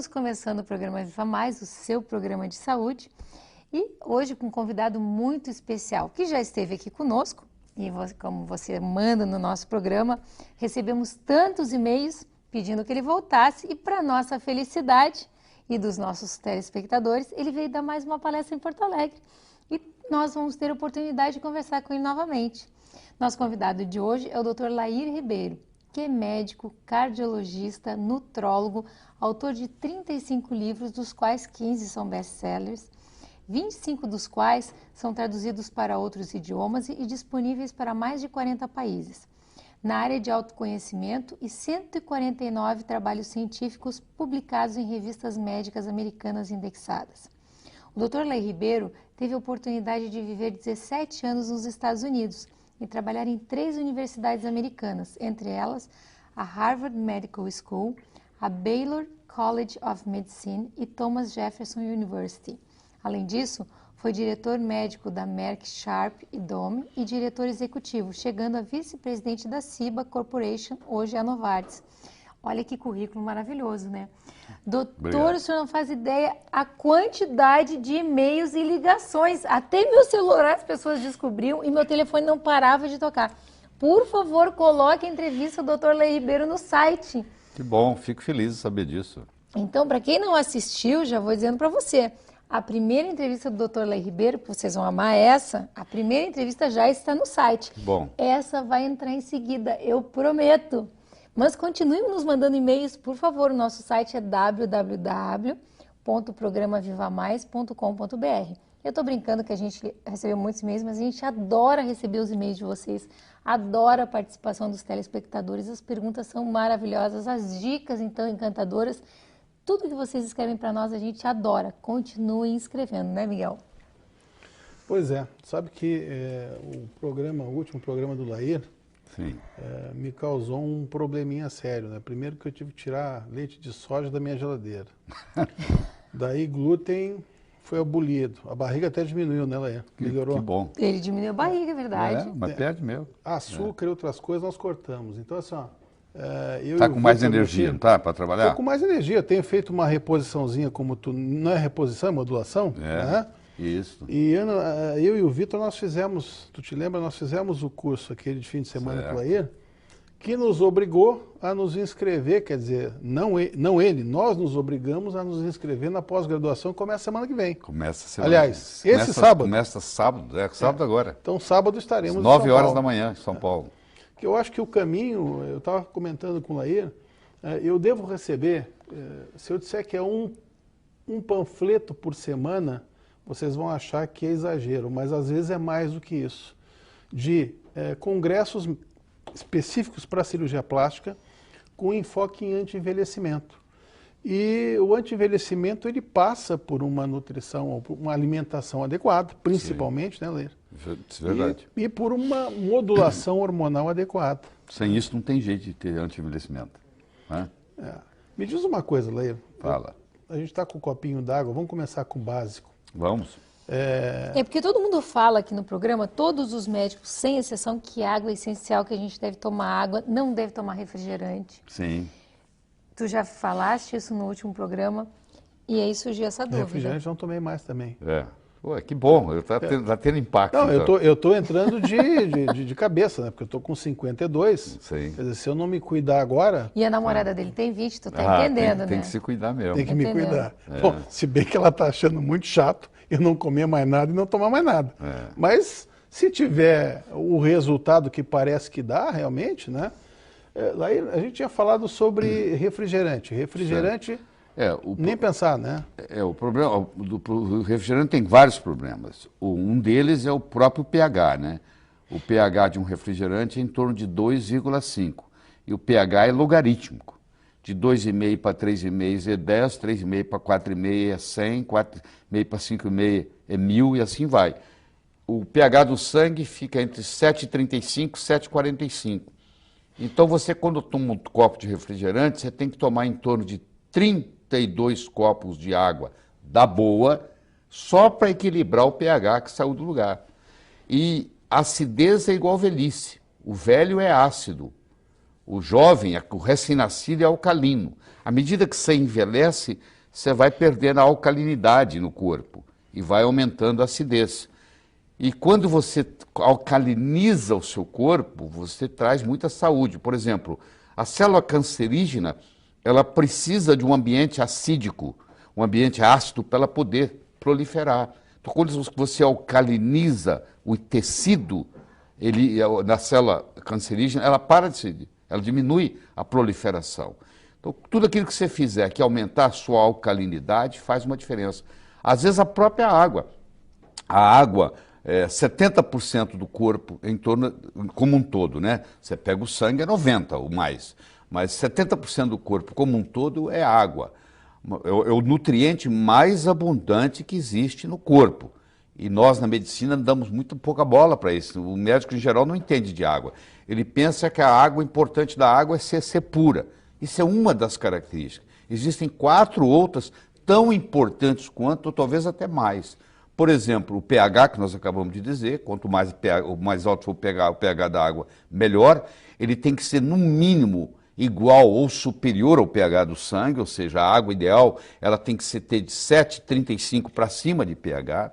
Estamos começando o programa Viva Mais, o seu programa de saúde, e hoje com um convidado muito especial, que já esteve aqui conosco, e como você manda no nosso programa, recebemos tantos e-mails pedindo que ele voltasse, e para nossa felicidade e dos nossos telespectadores, ele veio dar mais uma palestra em Porto Alegre, e nós vamos ter a oportunidade de conversar com ele novamente. Nosso convidado de hoje é o Dr. Lair Ribeiro, que é médico, cardiologista, nutrólogo, autor de 35 livros, dos quais 15 são best-sellers, 25 dos quais são traduzidos para outros idiomas e disponíveis para mais de 40 países. Na área de autoconhecimento e 149 trabalhos científicos publicados em revistas médicas americanas indexadas. O Dr. Lair Ribeiro teve a oportunidade de viver 17 anos nos Estados Unidos e trabalhar em 3 universidades americanas, entre elas a Harvard Medical School, a Baylor College of Medicine e Thomas Jefferson University. Além disso, foi diretor médico da Merck Sharp e Dohme e diretor executivo, chegando a vice-presidente da Ciba Corporation, hoje a Novartis. Olha que currículo maravilhoso, né? Doutor, obrigado. O senhor não faz ideia a quantidade de e-mails e ligações. Até meu celular as pessoas descobriam e meu telefone não parava de tocar. Por favor, coloque a entrevista do Dr. Lair Ribeiro no site. Que bom, fico feliz de saber disso. Então, para quem não assistiu, já vou dizendo para você. A primeira entrevista do Dr. Lair Ribeiro, vocês vão amar essa, a primeira entrevista já está no site. Bom. Essa vai entrar em seguida, eu prometo. Mas continuem nos mandando e-mails, por favor. O nosso site é www.programavivamais.com.br. Eu estou brincando que a gente recebeu muitos e-mails, mas a gente adora receber os e-mails de vocês, adora a participação dos telespectadores, as perguntas são maravilhosas, as dicas, então, encantadoras. Tudo que vocês escrevem para nós, a gente adora. Continuem escrevendo, né, Miguel? Pois é. Sabe que o último programa do Lair, sim, me causou um probleminha sério, né? Primeiro que eu tive que tirar leite de soja da minha geladeira. Daí glúten foi abolido. A barriga até diminuiu, né, Lair? Melhorou. Que bom. Ele diminuiu a barriga, é verdade. Mas perde mesmo. Açúcar e outras coisas nós cortamos. Então, assim, ó, Está com mais energia, não está, para trabalhar? Estou com mais energia. Eu tenho feito uma reposiçãozinha, como tu... Não é reposição, é modulação? Né? Isso. E eu e o Vitor, nós fizemos, tu te lembra, nós fizemos o curso aquele de fim de semana com o Lair, que nos obrigou a nos inscrever, quer dizer, não ele, nós nos obrigamos a nos inscrever na pós-graduação que começa semana que vem. Começa semana. Aliás, esse sábado. Começa sábado, sábado agora. Então sábado estaremos 9 horas da manhã em São Paulo. Que eu acho que o caminho, eu estava comentando com o Lair, eu devo receber, se eu disser que é um panfleto por semana, vocês vão achar que é exagero, mas às vezes é mais do que isso. De congressos específicos para cirurgia plástica com enfoque em anti-envelhecimento. E o anti-envelhecimento ele passa por uma nutrição, ou por uma alimentação adequada, principalmente, sim, né, Lair? Isso é verdade. E por uma modulação hormonal adequada. Sem isso não tem jeito de ter anti-envelhecimento. Né? Me diz uma coisa, Lair. Fala. A gente está com um copinho d'água, vamos começar com o básico. Vamos. Porque todo mundo fala aqui no programa, todos os médicos, sem exceção, que água é essencial, que a gente deve tomar água, não deve tomar refrigerante. Sim. Tu já falaste isso no último programa e aí surgiu essa dúvida. Refrigerante não tomei mais também. Ué, que bom, está tendo impacto. Não, então. eu tô entrando de cabeça, né? Porque eu tô com 52. Sim. Quer dizer, se eu não me cuidar agora... E a namorada dele tem 20, tu tá entendendo, né? Tem que se cuidar mesmo. Tem que me cuidar. Bom, se bem que ela tá achando muito chato eu não comer mais nada e não tomar mais nada. Mas se tiver o resultado que parece que dá, realmente, né? Lá a gente tinha falado sobre refrigerante. Refrigerante... nem pensar, né? O problema do refrigerante tem vários problemas. Um deles é o próprio pH, né? O pH de um refrigerante é em torno de 2,5 e o pH é logarítmico. De 2,5 para 3,5 é 10, 3,5 para 4,5 é 100, 4,5 para 5,5 é 1000 e assim vai. O pH do sangue fica entre 7,35 e 7,45. Então você, quando toma um copo de refrigerante, você tem que tomar em torno de 32 copos de água da boa, só para equilibrar o pH que saiu do lugar. E acidez é igual velhice. O velho é ácido. O jovem, o recém-nascido é alcalino. À medida que você envelhece, você vai perdendo a alcalinidade no corpo e vai aumentando a acidez. E quando você alcaliniza o seu corpo, você traz muita saúde. Por exemplo, a célula cancerígena, ela precisa de um ambiente acídico, um ambiente ácido para ela poder proliferar. Então, quando você alcaliniza o tecido, na célula cancerígena, ela para de se, ela diminui a proliferação. Então, tudo aquilo que você fizer que aumentar a sua alcalinidade faz uma diferença. Às vezes a própria água. A água, 70% do corpo em torno, como um todo, né? Você pega o sangue, é 90% ou mais. Mas 70% do corpo como um todo é água. É o nutriente mais abundante que existe no corpo. E nós, na medicina, damos muito pouca bola para isso. O médico, em geral, não entende de água. Ele pensa que a água importante da água é ser pura. Isso é uma das características. Existem 4 outras tão importantes quanto, ou talvez até mais. Por exemplo, o pH, que nós acabamos de dizer, quanto mais alto for o pH da água, melhor. Ele tem que ser, no mínimo, igual ou superior ao pH do sangue, ou seja, a água ideal ela tem que ter de 7,35 para cima de pH.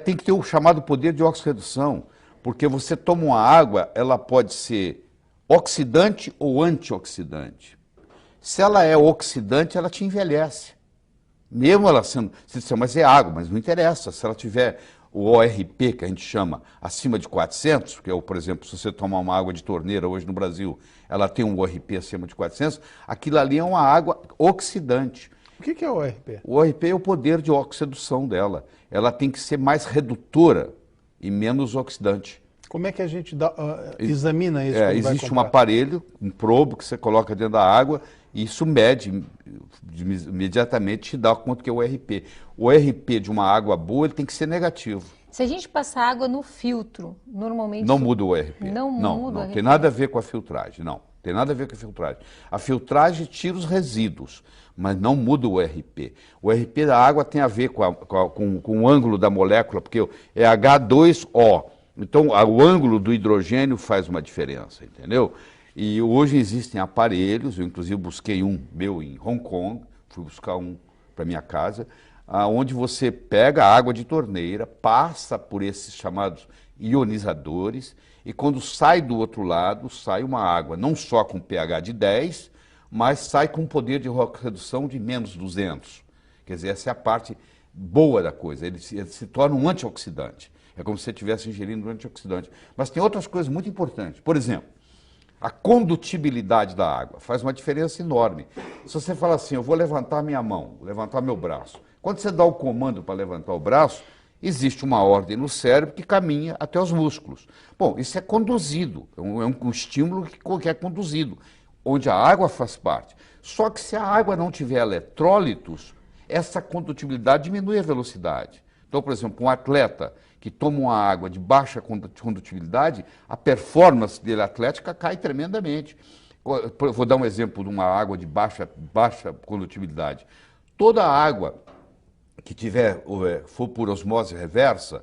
Tem que ter o chamado poder de oxirredução, porque você toma uma água, ela pode ser oxidante ou antioxidante. Se ela é oxidante, ela te envelhece. Mesmo ela sendo, você diz, mas é água, mas não interessa. Se ela tiver o ORP, que a gente chama, acima de 400, que é, por exemplo, se você tomar uma água de torneira hoje no Brasil, ela tem um ORP acima de 400, aquilo ali é uma água oxidante. O que é o ORP? O ORP é o poder de oxidação dela. Ela tem que ser mais redutora e menos oxidante. Como é que a gente examina isso? Existe um aparelho, um probo que você coloca dentro da água e isso mede, imediatamente te dá quanto que é o ORP. O ORP de uma água boa ele tem que ser negativo. Se a gente passar água no filtro, normalmente... Não muda o ORP. Não muda o ORP. Tem nada a ver com a filtragem, não. Tem nada a ver com a filtragem. A filtragem tira os resíduos, mas não muda o ORP. O ORP da água tem a ver com o ângulo da molécula, porque é H2O. Então, o ângulo do hidrogênio faz uma diferença, entendeu? E hoje existem aparelhos, eu inclusive busquei um meu em Hong Kong, fui buscar um para minha casa, onde você pega a água de torneira, passa por esses chamados ionizadores, e quando sai do outro lado, sai uma água não só com pH de 10, mas sai com poder de redução de menos 200. Quer dizer, essa é a parte boa da coisa, ele se torna um antioxidante. É como se você estivesse ingerindo um antioxidante. Mas tem outras coisas muito importantes. Por exemplo, a condutibilidade da água faz uma diferença enorme. Se você fala assim, eu vou levantar minha mão, levantar meu braço. Quando você dá o comando para levantar o braço, existe uma ordem no cérebro que caminha até os músculos. Bom, isso é conduzido, é um estímulo que é conduzido, onde a água faz parte. Só que se a água não tiver eletrólitos, essa condutibilidade diminui a velocidade. Então, por exemplo, um atleta que toma uma água de baixa condutibilidade, a performance dele atlética cai tremendamente. Vou dar um exemplo de uma água de baixa condutibilidade. Toda água que for por osmose reversa,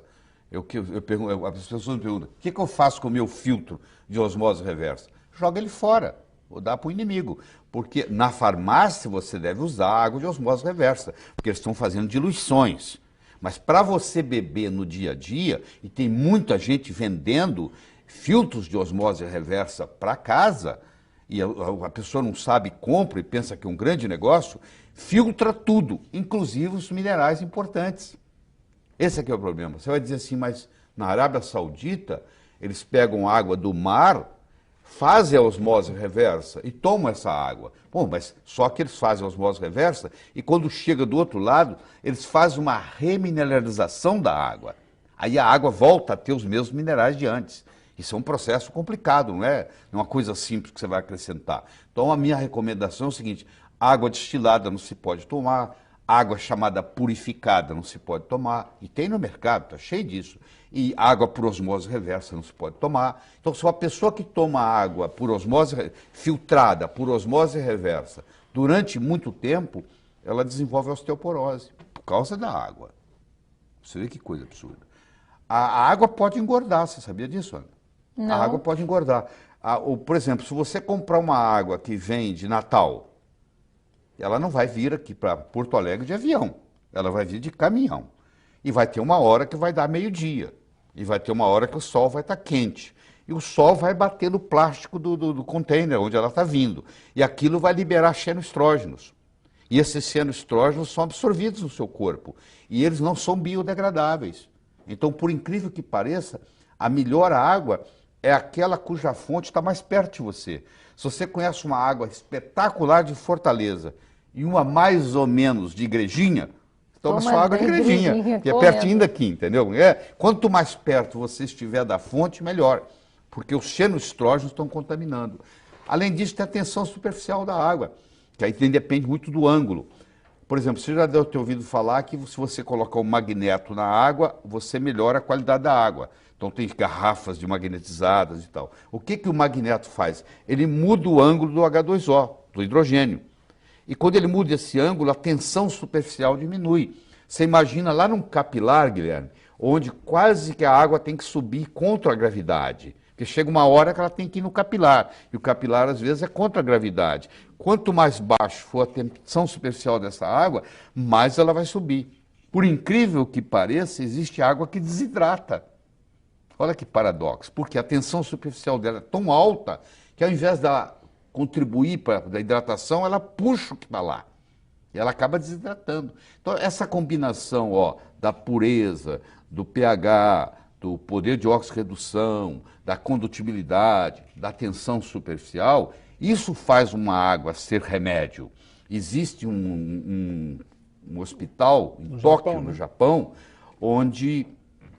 as pessoas me perguntam, o que eu faço com o meu filtro de osmose reversa? Joga ele fora, ou dá para o inimigo. Porque na farmácia você deve usar água de osmose reversa, porque eles estão fazendo diluições. Mas para você beber no dia a dia, e tem muita gente vendendo filtros de osmose reversa para casa, e a pessoa não sabe, compra e pensa que é um grande negócio, filtra tudo, inclusive os minerais importantes. Esse aqui é o problema. Você vai dizer assim, mas na Arábia Saudita, eles pegam água do mar, fazem a osmose reversa e tomam essa água. Bom, mas só que eles fazem a osmose reversa e quando chega do outro lado, eles fazem uma remineralização da água. Aí a água volta a ter os mesmos minerais de antes. Isso é um processo complicado, não é uma coisa simples que você vai acrescentar. Então a minha recomendação é o seguinte, água destilada não se pode tomar, água chamada purificada não se pode tomar, e tem no mercado, está cheio disso. E água por osmose reversa não se pode tomar. Então, se uma pessoa que toma água por osmose filtrada, por osmose reversa, durante muito tempo, ela desenvolve osteoporose, por causa da água. Você vê que coisa absurda. A água pode engordar, você sabia disso, Ana? Não. A água pode engordar. Por exemplo, se você comprar uma água que vem de Natal, ela não vai vir aqui para Porto Alegre de avião, ela vai vir de caminhão. E vai ter uma hora que vai dar meio-dia, e vai ter uma hora que o sol vai estar quente. E o sol vai bater no plástico do container onde ela está vindo. E aquilo vai liberar xenoestrógenos. E esses xenoestrógenos são absorvidos no seu corpo. E eles não são biodegradáveis. Então, por incrível que pareça, a melhor água é aquela cuja fonte está mais perto de você. Se você conhece uma água espetacular de Fortaleza e uma mais ou menos de Igrejinha, toma sua água de Igrejinha, que é pertinho daqui, entendeu? Quanto mais perto você estiver da fonte, melhor, porque os xenoestrógenos estão contaminando. Além disso, tem a tensão superficial da água, que aí depende muito do ângulo. Por exemplo, você já deve ter ouvido falar que se você colocar um magneto na água, você melhora a qualidade da água. Então tem garrafas de magnetizadas e tal. O que o magneto faz? Ele muda o ângulo do H2O, do hidrogênio. E quando ele muda esse ângulo, a tensão superficial diminui. Você imagina lá num capilar, Guilherme, onde quase que a água tem que subir contra a gravidade. Porque chega uma hora que ela tem que ir no capilar. E o capilar, às vezes, é contra a gravidade. Quanto mais baixo for a tensão superficial dessa água, mais ela vai subir. Por incrível que pareça, existe água que desidrata. Olha que paradoxo, porque a tensão superficial dela é tão alta que ao invés dela contribuir para a hidratação, ela puxa o que está lá. E ela acaba desidratando. Então, essa combinação da pureza, do pH, do poder de oxirredução, da condutibilidade, da tensão superficial, isso faz uma água ser remédio. Existe um hospital em Tóquio, no Japão, onde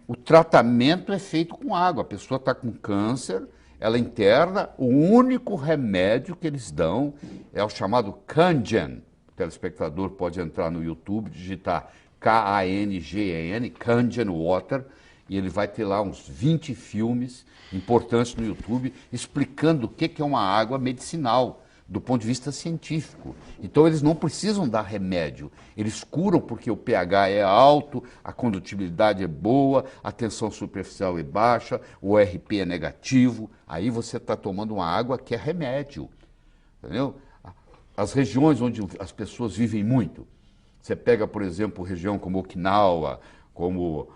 o tratamento é feito com água. A pessoa está com câncer, ela interna, o único remédio que eles dão é o chamado Kangen. O telespectador pode entrar no YouTube, digitar Kangen, Kangen Water, e ele vai ter lá uns 20 filmes importantes no YouTube explicando o que é uma água medicinal, do ponto de vista científico. Então eles não precisam dar remédio, eles curam porque o pH é alto, a condutibilidade é boa, a tensão superficial é baixa, o ORP é negativo, aí você está tomando uma água que é remédio, entendeu? As regiões onde as pessoas vivem muito, você pega, por exemplo, região como Okinawa, como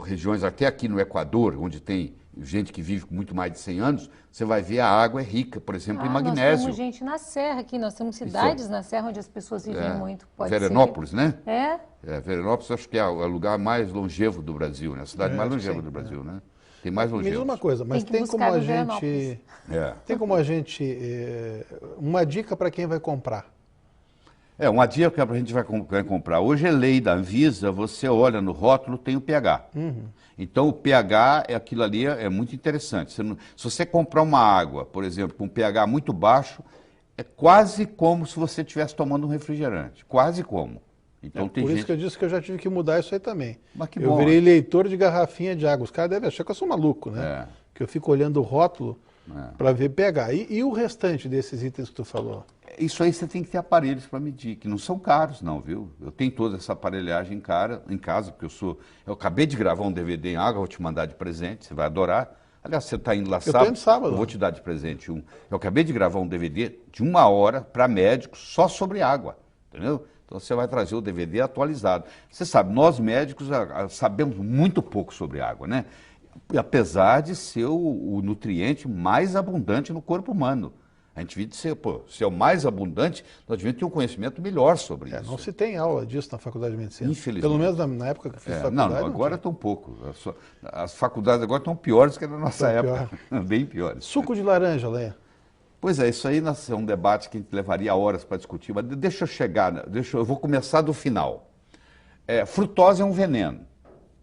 regiões até aqui no Equador, onde tem gente que vive com muito mais de 100 anos, você vai ver a água é rica, por exemplo, em magnésio. Nós temos gente na Serra aqui, nós temos cidades na Serra onde as pessoas vivem muito. Veranópolis, né? É? Veranópolis acho que é o lugar mais longevo do Brasil, né? A cidade mais longeva do Brasil, né? Tem mais longevos. Me diz uma coisa, mas tem como a gente... Tem como a gente... uma dica para quem vai comprar. Uma dica que a gente vai comprar. Hoje é lei da Anvisa, você olha no rótulo, tem o pH. Então o pH, aquilo ali é muito interessante. Se você comprar uma água, por exemplo, com um pH muito baixo, é quase como se você estivesse tomando um refrigerante. Quase como. Então, tem por isso que eu disse que eu já tive que mudar isso aí também. Mas que eu bom, virei leitor de garrafinha de água. Os caras devem achar que eu sou maluco, né? Que eu fico olhando o rótulo para ver pH. E o restante desses itens que tu falou? Isso aí você tem que ter aparelhos para medir, que não são caros não, viu? Eu tenho toda essa aparelhagem em casa, porque eu acabei de gravar um DVD em água, vou te mandar de presente, você vai adorar. Aliás, você está indo lá sábado, eu vou te dar de presente eu acabei de gravar um DVD de 1 hora para médicos só sobre água, entendeu? Então você vai trazer o DVD atualizado. Você sabe, nós médicos sabemos muito pouco sobre água, né? Apesar de ser o nutriente mais abundante no corpo humano. A gente devia ser, se é o mais abundante, nós devíamos ter um conhecimento melhor sobre isso. Não se tem aula disso na faculdade de medicina. Infelizmente. Pelo menos na época que eu fiz faculdade. Não, agora estão pouco. As faculdades agora estão piores que na nossa época. Bem piores. Suco de laranja, Leia. Pois é, isso aí é um debate que a gente levaria horas para discutir, mas deixa eu chegar, eu vou começar do final. Frutose é um veneno.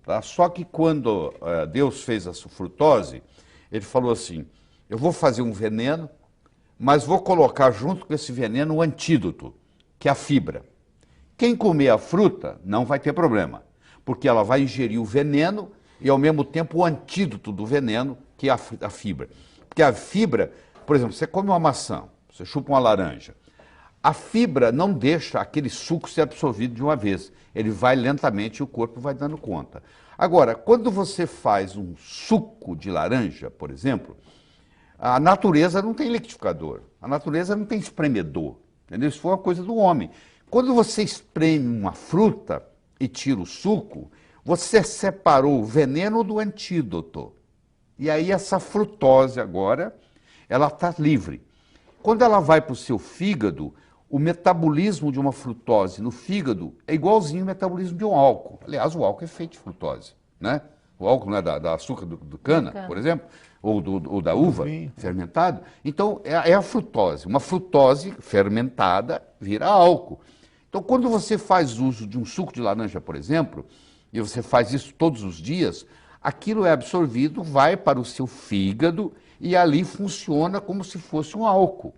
Tá? Só que quando Deus fez a frutose, ele falou assim, eu vou fazer um veneno, mas vou colocar junto com esse veneno o antídoto, que é a fibra. Quem comer a fruta não vai ter problema, porque ela vai ingerir o veneno e, ao mesmo tempo, o antídoto do veneno, que é a fibra. Porque a fibra, por exemplo, você come uma maçã, você chupa uma laranja, a fibra não deixa aquele suco ser absorvido de uma vez, ele vai lentamente e o corpo vai dando conta. Agora, quando você faz um suco de laranja, por exemplo, a natureza não tem liquidificador, a natureza não tem espremedor. Entendeu? Isso foi uma coisa do homem. Quando você espreme uma fruta e tira o suco, você separou o veneno do antídoto. E aí essa frutose agora, ela está livre. Quando ela vai para o seu fígado, o metabolismo de uma frutose no fígado é igualzinho ao metabolismo de um álcool. Aliás, o álcool é feito de frutose, né? O álcool não é da açúcar do cana, por exemplo, ou da uva fermentado. Então, é a frutose. Uma frutose fermentada vira álcool. Então, quando você faz uso de um suco de laranja, por exemplo, e você faz isso todos os dias, aquilo é absorvido, vai para o seu fígado e ali funciona como se fosse um álcool.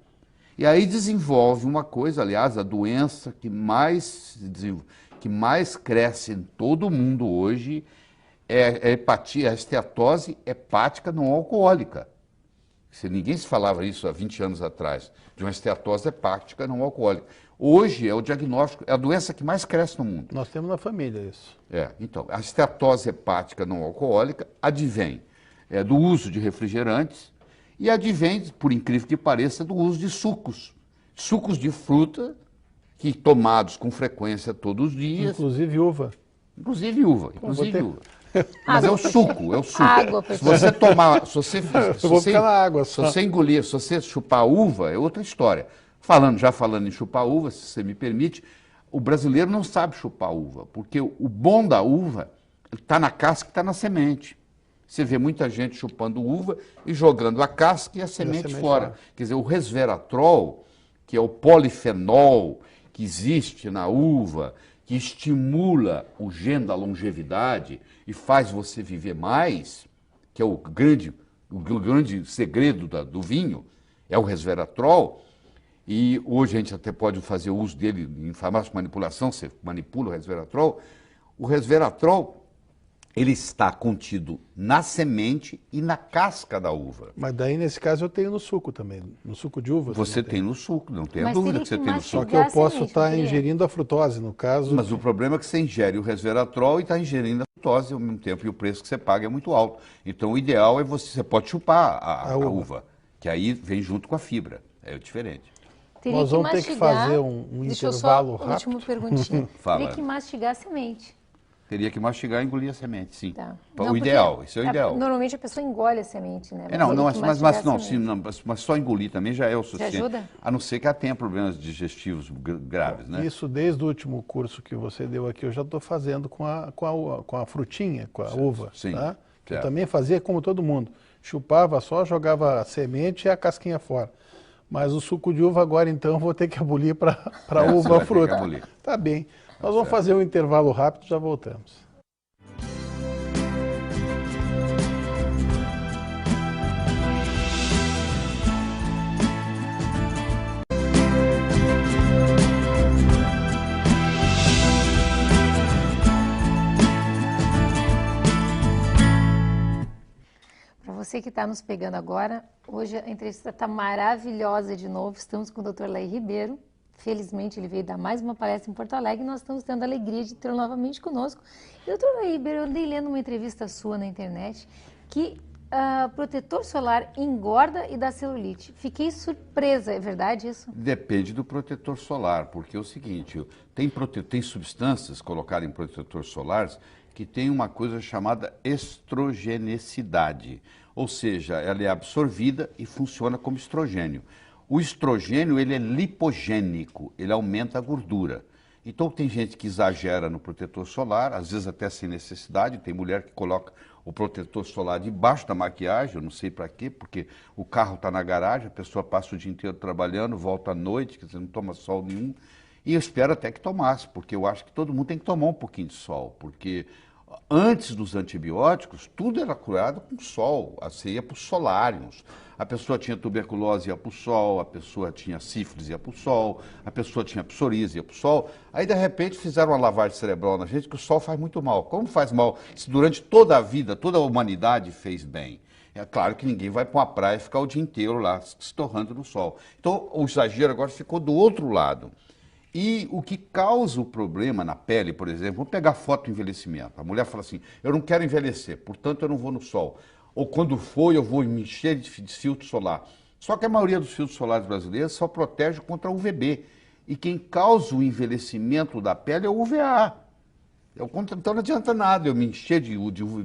E aí desenvolve uma coisa, aliás, a doença que mais cresce em todo o mundo hoje é a esteatose hepática não alcoólica. Ninguém se falava isso há 20 anos atrás, de uma esteatose hepática não alcoólica. Hoje é o diagnóstico, é a doença que mais cresce no mundo. Nós temos na família isso. Então, a esteatose hepática não alcoólica advém do uso de refrigerantes e advém, por incrível que pareça, do uso de sucos. Sucos de fruta, que tomados com frequência todos os dias. Inclusive uva. Inclusive uva. Mas é o suco. Água, se você tomar, se você engolir, se você chupar uva, é outra história. Já falando em chupar uva, se você me permite, o brasileiro não sabe chupar uva, porque o bom da uva está na casca e está na semente. Você vê muita gente chupando uva e jogando a casca e a semente fora. Quer dizer, o resveratrol, que é o polifenol que existe na uva, que estimula o gene da longevidade e faz você viver mais, que é o grande segredo do vinho, é o resveratrol. E hoje a gente até pode fazer uso dele em farmácia de manipulação, você manipula o resveratrol. O resveratrol, ele está contido na semente e na casca da uva. Mas daí, nesse caso, eu tenho no suco também, no suco de uva. Você tem no suco, não tem a dúvida que você tem no suco. Só que eu posso estar ingerindo a frutose, no caso. Mas o problema é que você ingere o resveratrol e está ingerindo a frutose ao mesmo tempo, e o preço que você paga é muito alto. Então, o ideal é você pode chupar a uva, que aí vem junto com a fibra, é diferente. Nós vamos ter que fazer um intervalo rápido. Última perguntinha. Teria que mastigar a semente. Teria que mastigar e engolir a semente, sim. Tá. O ideal, isso é o ideal. Normalmente a pessoa engole a semente, né? Mas só engolir também já é o suficiente. Já ajuda? A não ser que ela tenha problemas digestivos graves, né? Isso desde o último curso que você deu aqui, eu já estou fazendo com a frutinha, com a uva. Sim. Tá? Eu também fazia como todo mundo. Chupava só, jogava a semente e a casquinha fora. Mas o suco de uva agora, então, eu vou ter que abolir para uva a fruta. Tá bem. Nós vamos fazer um intervalo rápido e já voltamos. Para você que está nos pegando agora, hoje a entrevista está maravilhosa de novo. Estamos com o Dr. Laí Ribeiro. Felizmente, ele veio dar mais uma palestra em Porto Alegre e nós estamos tendo a alegria de tê-lo novamente conosco. E, doutor Laí Ribeiro, eu andei lendo uma entrevista sua na internet que protetor solar engorda e dá celulite. Fiquei surpresa, é verdade isso? Depende do protetor solar, porque é o seguinte, tem substâncias colocadas em protetor solares que tem uma coisa chamada estrogenicidade, ou seja, ela é absorvida e funciona como estrogênio. O estrogênio, ele é lipogênico, ele aumenta a gordura. Então tem gente que exagera no protetor solar, às vezes até sem necessidade, tem mulher que coloca o protetor solar debaixo da maquiagem, eu não sei para quê, porque o carro está na garagem, a pessoa passa o dia inteiro trabalhando, volta à noite, quer dizer, não toma sol nenhum, e eu espero até que tomasse, porque eu acho que todo mundo tem que tomar um pouquinho de sol, porque antes dos antibióticos, tudo era curado com sol, você ia para os solários. A pessoa tinha tuberculose, ia para o sol, a pessoa tinha sífilis, ia para o sol, a pessoa tinha psoríase, ia para o sol. Aí, de repente, fizeram uma lavagem cerebral na gente, que o sol faz muito mal. Como faz mal se durante toda a vida, toda a humanidade fez bem? É claro que ninguém vai para uma praia e ficar o dia inteiro lá, se torrando no sol. Então, o exagero agora ficou do outro lado. E o que causa o problema na pele, por exemplo, vamos pegar foto do envelhecimento. A mulher fala assim, eu não quero envelhecer, portanto eu não vou no sol. Ou quando for, eu vou me encher de filtro solar. Só que a maioria dos filtros solares brasileiros só protege contra UVB. E quem causa o envelhecimento da pele é o UVA. Então não adianta nada eu me encher de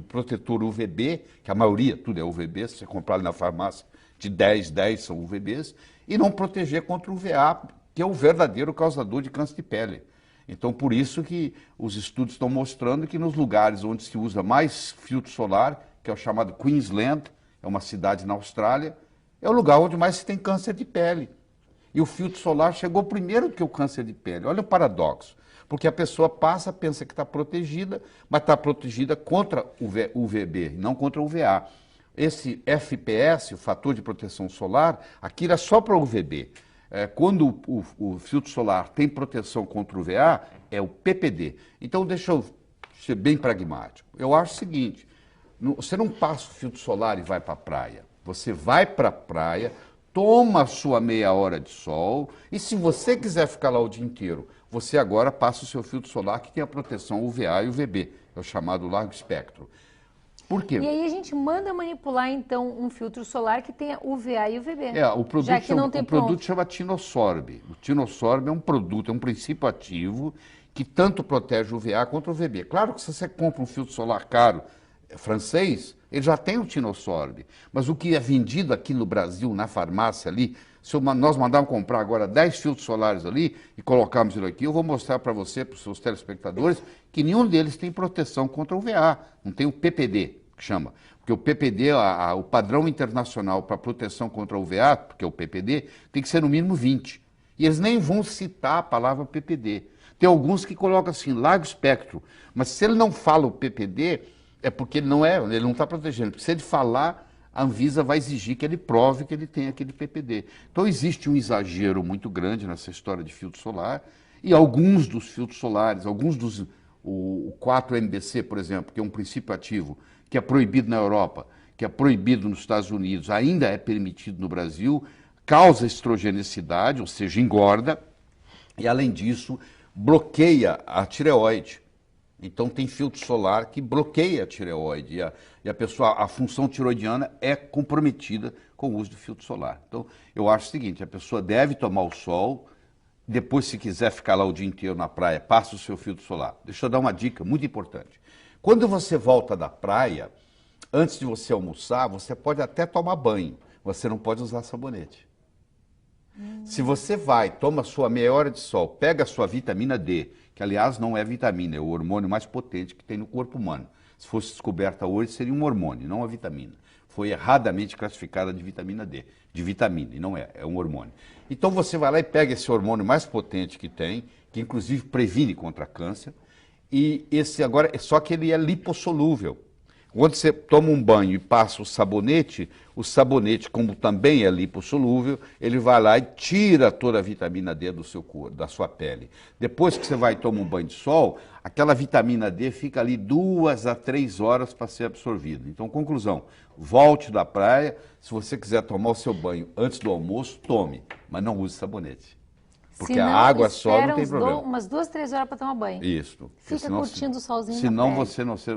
protetor UVB, que a maioria, tudo é UVB, se você comprar ali na farmácia, de 10 são UVBs, e não proteger contra o UVA, que é o verdadeiro causador de câncer de pele. Então, por isso que os estudos estão mostrando que nos lugares onde se usa mais filtro solar, que é o chamado Queensland, é uma cidade na Austrália, é o lugar onde mais se tem câncer de pele. E o filtro solar chegou primeiro do que o câncer de pele. Olha o paradoxo. Porque a pessoa passa, pensa que está protegida, mas está protegida contra o UVB, não contra o UVA. Esse FPS, o fator de proteção solar, aquilo é só para o UVB. Quando o filtro solar tem proteção contra o UVA, é o PPD. Então, deixa eu ser bem pragmático. Eu acho o seguinte, você não passa o filtro solar e vai para a praia. Você vai para a praia, toma a sua meia hora de sol, e se você quiser ficar lá o dia inteiro, você agora passa o seu filtro solar que tem a proteção UVA e UVB, é o chamado largo espectro. Por quê? E aí a gente manda manipular, então, um filtro solar que tenha UVA e UVB. O produto chama Tinosorb. O Tinosorb é um produto, é um princípio ativo que tanto protege o UVA contra o UVB. Claro que se você compra um filtro solar caro francês, ele já tem o Tinosorb. Mas o que é vendido aqui no Brasil, na farmácia ali, se nós mandarmos comprar agora 10 filtros solares ali e colocarmos ele aqui, eu vou mostrar para você, para os seus telespectadores, que nenhum deles tem proteção contra o UVA. Não tem o PPD, que chama. Porque o PPD, o padrão internacional para proteção contra o UVA, porque é o PPD, tem que ser no mínimo 20. E eles nem vão citar a palavra PPD. Tem alguns que colocam assim, largo espectro. Mas se ele não fala o PPD, é porque ele não está protegendo. Porque se ele falar, a Anvisa vai exigir que ele prove que ele tem aquele PPD. Então existe um exagero muito grande nessa história de filtro solar, e alguns dos filtros solares, o 4-MBC, por exemplo, que é um princípio ativo, que é proibido na Europa, que é proibido nos Estados Unidos, ainda é permitido no Brasil, causa estrogenicidade, ou seja, engorda, e além disso, bloqueia a tireoide. Então tem filtro solar que bloqueia a tireoide e a função tiroidiana é comprometida com o uso do filtro solar. Então eu acho o seguinte, a pessoa deve tomar o sol, depois se quiser ficar lá o dia inteiro na praia, passa o seu filtro solar. Deixa eu dar uma dica muito importante. Quando você volta da praia, antes de você almoçar, você pode até tomar banho, você não pode usar sabonete. Se você toma sua meia hora de sol, pega a sua vitamina D, que aliás não é vitamina, é o hormônio mais potente que tem no corpo humano. Se fosse descoberta hoje, seria um hormônio, não uma vitamina. Foi erradamente classificada de vitamina D, de vitamina, e não é um hormônio. Então você vai lá e pega esse hormônio mais potente que tem, que inclusive previne contra câncer, e esse agora, só que ele é lipossolúvel. Quando você toma um banho e passa o sabonete, como também é lipossolúvel, ele vai lá e tira toda a vitamina D do seu corpo, da sua pele. Depois que você vai tomar um banho de sol, aquela vitamina D fica ali 2 a 3 horas para ser absorvida. Então, conclusão, volte da praia, se você quiser tomar o seu banho antes do almoço, tome, mas não use sabonete. Porque a água só não tem problema. Umas 2, 3 horas para tomar banho. Isso. Fica curtindo o solzinho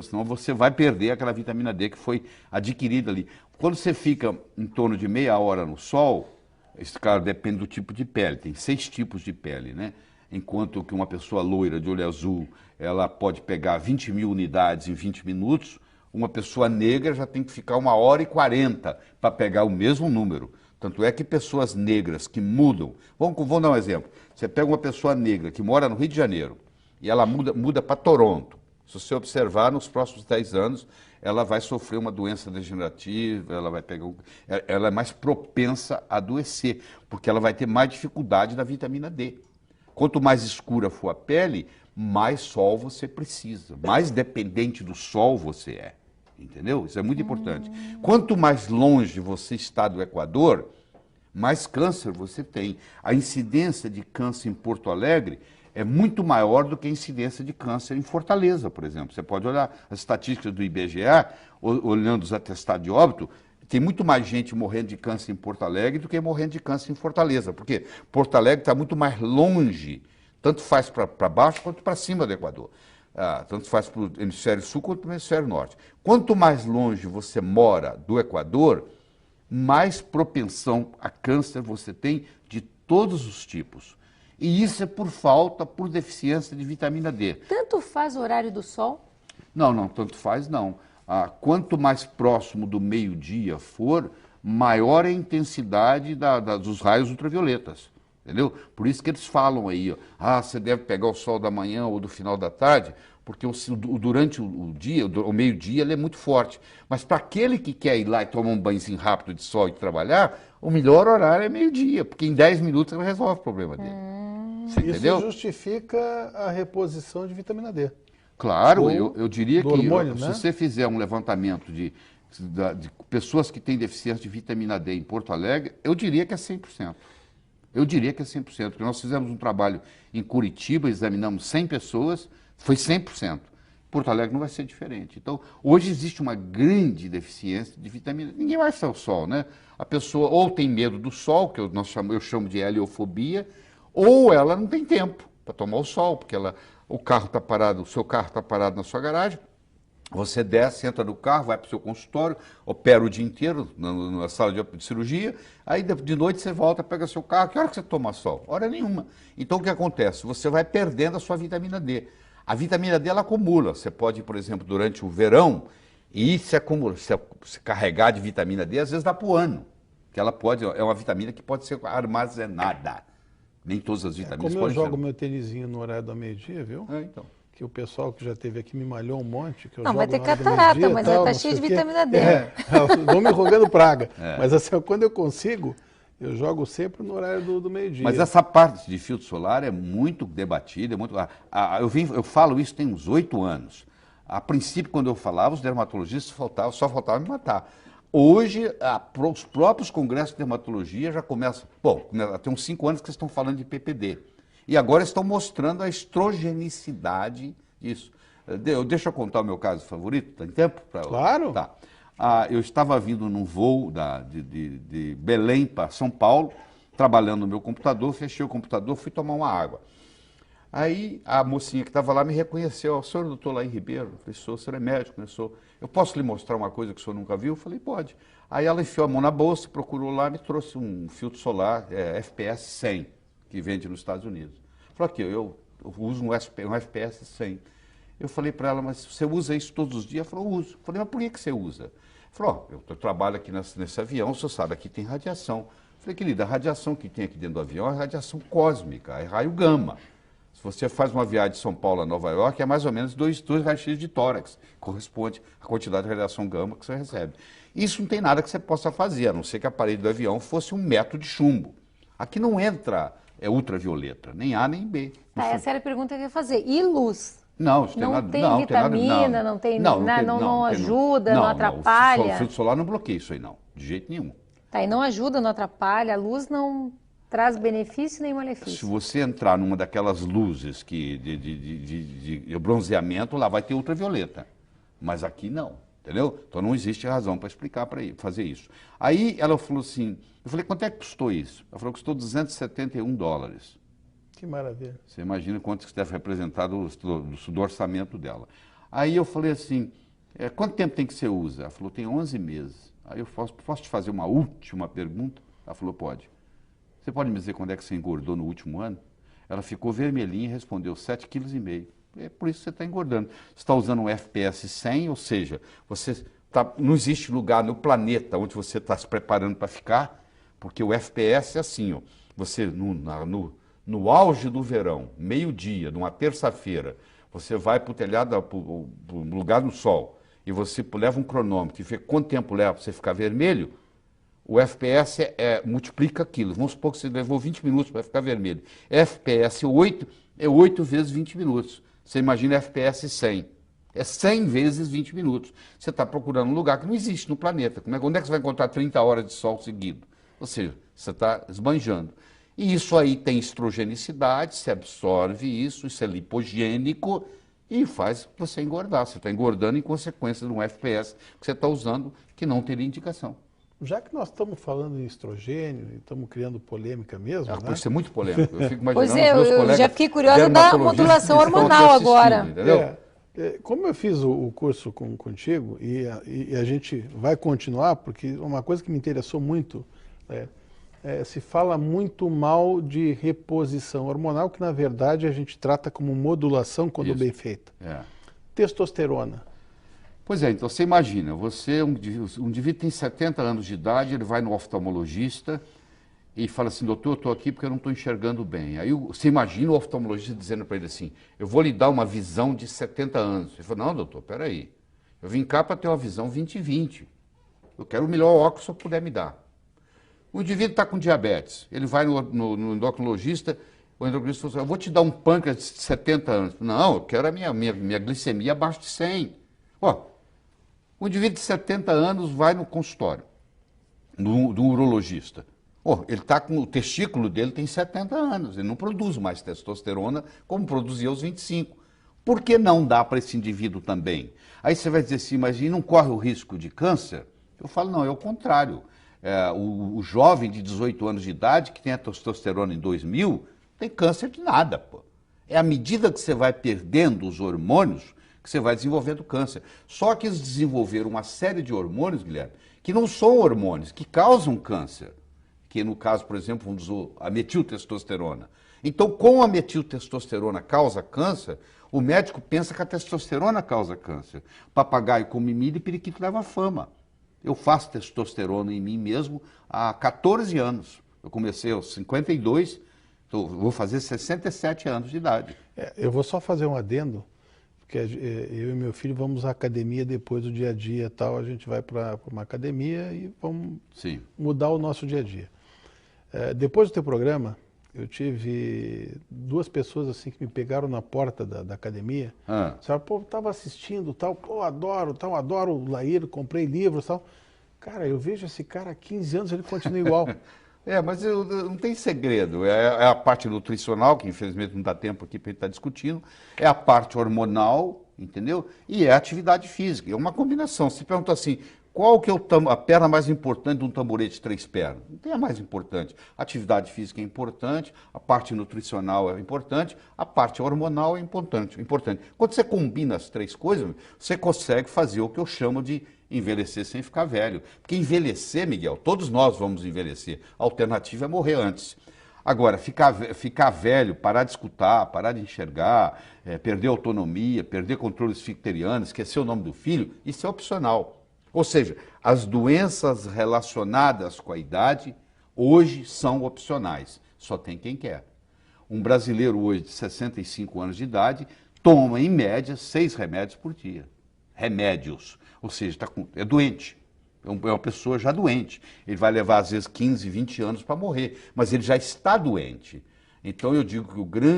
senão você vai perder aquela vitamina D que foi adquirida ali. Quando você fica em torno de meia hora no sol, esse cara depende do tipo de pele, tem 6 tipos de pele, né? Enquanto que uma pessoa loira de olho azul, ela pode pegar 20.000 unidades em 20 minutos, uma pessoa negra já tem que ficar 1h40 para pegar o mesmo número. Tanto é que pessoas negras que mudam... Vamos dar um exemplo. Você pega uma pessoa negra que mora no Rio de Janeiro e ela muda para Toronto. Se você observar, nos próximos 10 anos, ela vai sofrer uma doença degenerativa, ela é mais propensa a adoecer, porque ela vai ter mais dificuldade da vitamina D. Quanto mais escura for a pele, mais sol você precisa, mais dependente do sol você é. Entendeu? Isso é muito importante. Quanto mais longe você está do Equador, mais câncer você tem. A incidência de câncer em Porto Alegre é muito maior do que a incidência de câncer em Fortaleza, por exemplo. Você pode olhar as estatísticas do IBGE, olhando os atestados de óbito, tem muito mais gente morrendo de câncer em Porto Alegre do que morrendo de câncer em Fortaleza, porque Porto Alegre está muito mais longe, tanto faz para baixo quanto para cima do Equador. Tanto faz para o hemisfério sul quanto para o hemisfério norte. Quanto mais longe você mora do Equador, mais propensão a câncer você tem de todos os tipos. E isso é por falta, por deficiência de vitamina D. Tanto faz o horário do sol? Não, tanto faz não. Quanto mais próximo do meio-dia for, maior é a intensidade dos raios ultravioletas. Entendeu? Por isso que eles falam aí, ó, você deve pegar o sol da manhã ou do final da tarde, porque durante o dia, o meio-dia, ele é muito forte. Mas para aquele que quer ir lá e tomar um banhozinho rápido de sol e trabalhar, o melhor horário é meio-dia, porque em 10 minutos ele resolve o problema dele. Você entendeu? Isso justifica a reposição de vitamina D. Claro, eu diria que hormônio, se né? você fizer um levantamento de pessoas que têm deficiência de vitamina D em Porto Alegre, eu diria que é 100%. Eu diria que é 100%, porque nós fizemos um trabalho em Curitiba, examinamos 100 pessoas, foi 100%. Porto Alegre não vai ser diferente. Então, hoje existe uma grande deficiência de vitamina D. Ninguém vai estar ao sol, né? A pessoa ou tem medo do sol, que eu chamo de heliofobia, ou ela não tem tempo para tomar o sol, porque o carro está parado, o seu carro está parado na sua garagem, você desce, entra no carro, vai para o seu consultório, opera o dia inteiro na sala de cirurgia, aí de noite você volta, pega seu carro, que hora que você toma sol? Hora nenhuma. Então o que acontece? Você vai perdendo a sua vitamina D. A vitamina D ela acumula. Você pode, por exemplo, durante o verão, e se carregar de vitamina D, às vezes dá para o ano. Que ela é uma vitamina que pode ser armazenada. Nem todas as vitaminas Como eu podem jogo ser. meu tênisinho no horário do meio-dia, viu? Então. Que o pessoal que já esteve aqui me malhou um monte. Que eu Não, jogo vai ter na hora do catarata, meio-dia, mas tal, vai não estar cheio sei de o quê. vitamina D. Vão me rogando praga. Mas assim, quando eu consigo, eu jogo sempre no horário do meio-dia. Mas essa parte de filtro solar é muito debatida, eu falo isso tem uns 8 anos. A princípio, quando eu falava, os dermatologistas só faltava me matar. Hoje, os próprios congressos de dermatologia já começam... Bom, tem uns 5 anos que estão falando de PPD. E agora estão mostrando a estrogenicidade disso. Deixa eu contar o meu caso favorito, tem tempo? Claro. Tá. Eu estava vindo num voo de Belém para São Paulo, trabalhando no meu computador, fechei o computador, fui tomar uma água. Aí a mocinha que estava lá me reconheceu, o senhor é o doutor Laí Ribeiro? Eu falei, o senhor é médico, né? Eu posso lhe mostrar uma coisa que o senhor nunca viu? Eu falei, pode. Aí ela enfiou a mão na bolsa, procurou lá, me trouxe um filtro solar FPS 100, que vende nos Estados Unidos. Falou, aqui, eu uso um FPS 100. Eu falei para ela, mas você usa isso todos os dias? Ela falou, uso. Eu falei, mas por que você usa? Falou, eu trabalho aqui nesse avião, o senhor sabe, aqui tem radiação. Eu falei, querida, a radiação que tem aqui dentro do avião é radiação cósmica, é raio gama. Se você faz uma viagem de São Paulo a Nova York, é mais ou menos 2 raios-x de tórax, corresponde à quantidade de radiação gama que você recebe. Isso não tem nada que você possa fazer, a não ser que a parede do avião fosse um metro de chumbo. Aqui não entra ultravioleta, nem A nem B. Tá, essa era a pergunta que eu ia fazer. E luz? Não, isso Não nada, tem não, vitamina, não tem nada, não ajuda, não atrapalha? O filtro solar não bloqueia isso aí, não, de jeito nenhum. Tá, e não ajuda, não atrapalha, a luz não traz benefício nem malefício. Se você entrar numa daquelas luzes de bronzeamento, lá vai ter ultravioleta. Mas aqui não, entendeu? Então não existe razão para explicar para fazer isso. Aí ela falou assim, eu falei, quanto é que custou isso? Ela falou que custou $271. Que maravilha. Você imagina quanto isso deve representar do orçamento dela. Aí eu falei assim, quanto tempo tem que você usa? Ela falou, tem 11 meses. Aí eu posso te fazer uma última pergunta? Ela falou, pode. Você pode me dizer quando é que você engordou no último ano? Ela ficou vermelhinha e respondeu 7,5 kg. É por isso que você está engordando. Você está usando um FPS 100, ou seja, não existe lugar no planeta onde você está se preparando para ficar, porque o FPS é assim, ó, você no auge do verão, meio-dia, numa terça-feira, você vai para o telhado, para o lugar no sol, e você leva um cronômetro e vê quanto tempo leva para você ficar vermelho, o FPS multiplica aquilo. Vamos supor que você levou 20 minutos para ficar vermelho. FPS 8 é 8 vezes 20 minutos. Você imagina FPS 100. É 100 vezes 20 minutos. Você está procurando um lugar que não existe no planeta. Onde é que você vai encontrar 30 horas de sol seguido? Ou seja, você está esbanjando. E isso aí tem estrogenicidade, se absorve isso é lipogênico e faz você engordar. Você está engordando em consequência de um FPS que você está usando que não teria indicação. Já que nós estamos falando em estrogênio e estamos criando polêmica mesmo, né? Pode ser muito polêmico. Eu fico imaginando Pois os meus eu colegas já fiquei curiosa da modulação hormonal agora. Entendeu? Como eu fiz o curso contigo e a gente vai continuar, porque uma coisa que me interessou muito se fala muito mal de reposição hormonal, que na verdade a gente trata como modulação quando Isso. bem feita. É. Testosterona. Pois é, então você imagina, um indivíduo tem 70 anos de idade, ele vai no oftalmologista e fala assim, doutor, eu estou aqui porque eu não estou enxergando bem. Aí você imagina o oftalmologista dizendo para ele assim, eu vou lhe dar uma visão de 70 anos. Ele fala, não, doutor, peraí, eu vim cá para ter uma visão 20/20. Eu quero o melhor óculos que eu puder me dar. O indivíduo está com diabetes, ele vai no endocrinologista, o endocrinologista fala assim, eu vou te dar um pâncreas de 70 anos. Não, eu quero a minha glicemia abaixo de 100. Ó, o indivíduo de 70 anos vai no consultório do urologista. Oh, ele está com o testículo dele tem 70 anos, ele não produz mais testosterona como produzia aos 25. Por que não dá para esse indivíduo também? Aí você vai dizer assim, mas e não corre o risco de câncer? Eu falo, não, é o contrário. O jovem de 18 anos de idade que tem a testosterona em 2000 tem câncer de nada, pô. É à medida que você vai perdendo os hormônios que você vai desenvolvendo câncer. Só que eles desenvolveram uma série de hormônios, Guilherme, que não são hormônios, que causam câncer. Que no caso, por exemplo, vamos dizer, a metiltestosterona. Então, como a metiltestosterona causa câncer, o médico pensa que a testosterona causa câncer. Papagaio come milho e periquito leva fama. Eu faço testosterona em mim mesmo há 14 anos. Eu comecei aos 52, vou fazer 67 anos de idade. Eu vou só fazer um adendo, porque eu e meu filho vamos à academia depois do dia a dia e tal, a gente vai para uma academia e vamos mudar o nosso dia a dia. Depois do teu programa, eu tive duas pessoas assim que me pegaram na porta da academia. Sabe, pô, tava assistindo tal, pô, adoro o Lair, comprei livros tal. Cara, eu vejo esse cara há 15 anos, ele continua igual. Mas não tem segredo. É a parte nutricional, que infelizmente não dá tempo aqui para a gente estar discutindo, é a parte hormonal, entendeu? E é a atividade física. É uma combinação. Se pergunta assim, qual que é a perna mais importante de um tamborete de 3 pernas? Não tem a mais importante. A atividade física é importante, a parte nutricional é importante, a parte hormonal é importante. Quando você combina as 3 coisas, você consegue fazer o que eu chamo de envelhecer sem ficar velho. Porque envelhecer, Miguel, todos nós vamos envelhecer. A alternativa é morrer antes. Agora, ficar velho, parar de escutar, parar de enxergar, perder autonomia, perder controle esficteriano, esquecer o nome do filho, isso é opcional. Ou seja, as doenças relacionadas com a idade hoje são opcionais, só tem quem quer. Um brasileiro hoje de 65 anos de idade toma, em média, 6 remédios por dia. Remédios, ou seja, é doente, é uma pessoa já doente. Ele vai levar, às vezes, 15, 20 anos para morrer, mas ele já está doente. Então, eu digo que o grande